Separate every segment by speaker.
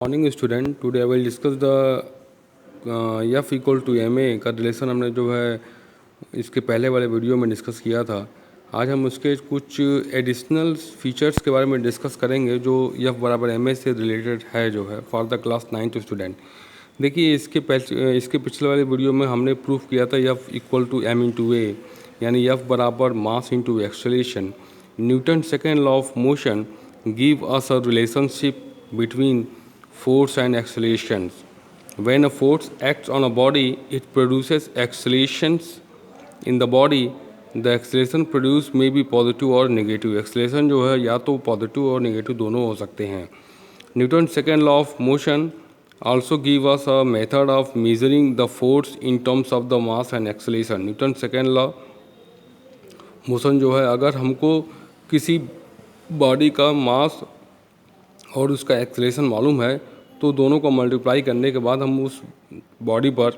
Speaker 1: Morning student, today I will discuss the F equal to M A का relation हमने जो है इसके पहले वाले वीडियो में डिस्कस किया था। आज हम उसके कुछ एडिशनल फीचर्स के बारे में डिस्कस करेंगे जो एफ बराबर एम ए से रिलेटेड है जो है for the class 9th student. देखिए इसके पिछले वाले वीडियो में हमने प्रूफ किया था F equal to M into A, यानी एफ बराबर mass into acceleration. Newton second law of motion give us a relationship between force and accelerations. When a force acts on a body, it produces accelerations in the body. The acceleration produced may be positive or negative. Acceleration जो है या तो positive और negative दोनों हो सकते हैं। Newton second law of motion also give us a method of measuring the force in terms of the mass and acceleration. Newton second law motion जो है, अगर हमको किसी बॉडी का मास और उसका एक्सेलरेशन मालूम है तो दोनों को मल्टीप्लाई करने के बाद हम उस बॉडी पर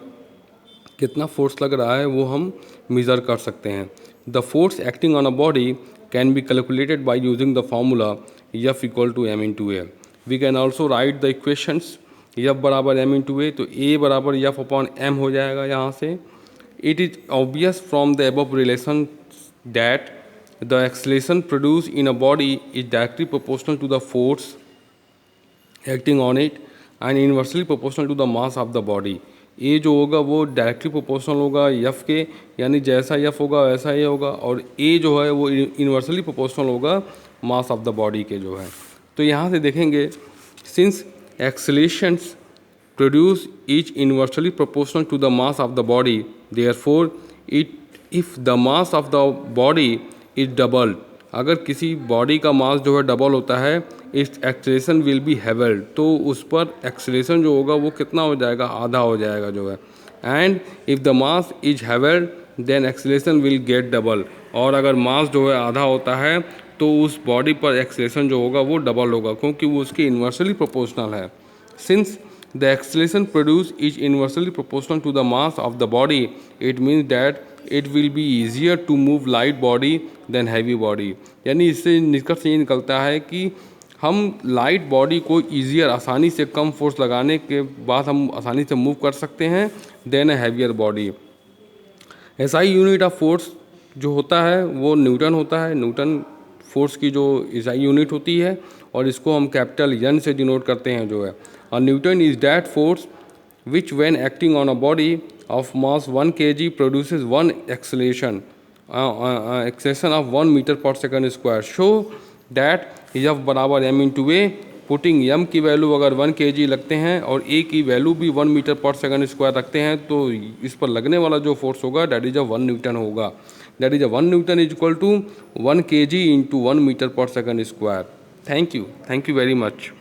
Speaker 1: कितना फोर्स लग रहा है वो हम मेज़र कर सकते हैं। The force acting on a body can be calculated by using the formula F equal to M into A. We can also write the equations F बराबर एम इंटू ए, तो ए बराबर F upon M हो जाएगा यहाँ से। It is obvious from the above relation that the acceleration produce in a body is directly proportional to the force acting on it and inversely proportional to the mass of the body. ए जो होगा वो directly proportional होगा F के, यानी जैसा F होगा वैसा ये होगा, और ए जो है वो इन्वर्सली प्रोपोर्शनल होगा मास ऑफ द बॉडी के जो है। तो यहाँ से देखेंगे, since accelerations produce is inversely proportional to the mass of the body, therefore if the mass of the body is double, अगर किसी बॉडी का मास जो है डबल होता है, इस एक्सेलरेशन विल बी हेवल्ड, तो उस पर एक्सेलरेशन जो होगा वो कितना हो जाएगा, आधा हो जाएगा जो है। And if the mass is halved then acceleration will get double, और अगर मास जो है आधा होता है तो उस बॉडी पर एक्सेलरेशन जो होगा वो डबल होगा, क्योंकि वो उसके इन्वर्सली प्रोपोर्शनल है। Since the acceleration produce is inversely proportional to the mass of the body, it means that it will be easier to move light body then heavy body. यानी इससे निष्कर्ष ये निकलता है कि हम लाइट बॉडी को ईजियर, आसानी से कम फोर्स लगाने के बाद हम आसानी से मूव कर सकते हैं then a heavier body. SI unit of force जो होता है वो न्यूटन होता है। न्यूटन फोर्स की जो एसआई यूनिट होती है, और इसको हम कैपिटल एन से डिनोट करते हैं जो है। और Newton is that force which when acting on a body of mass 1 kg produces one acceleration of 1 meter per second square. Show that F बराबर m इंटू ए, पुटिंग m की value अगर 1 kg लगते हैं और a की value भी 1 metre per second square रखते हैं, तो इस पर लगने वाला जो फोर्स होगा डैट इज अ 1 न्यूटन होगा। That is a 1 Newton is equal to 1 kg into 1 metre per second square. Thank you very much.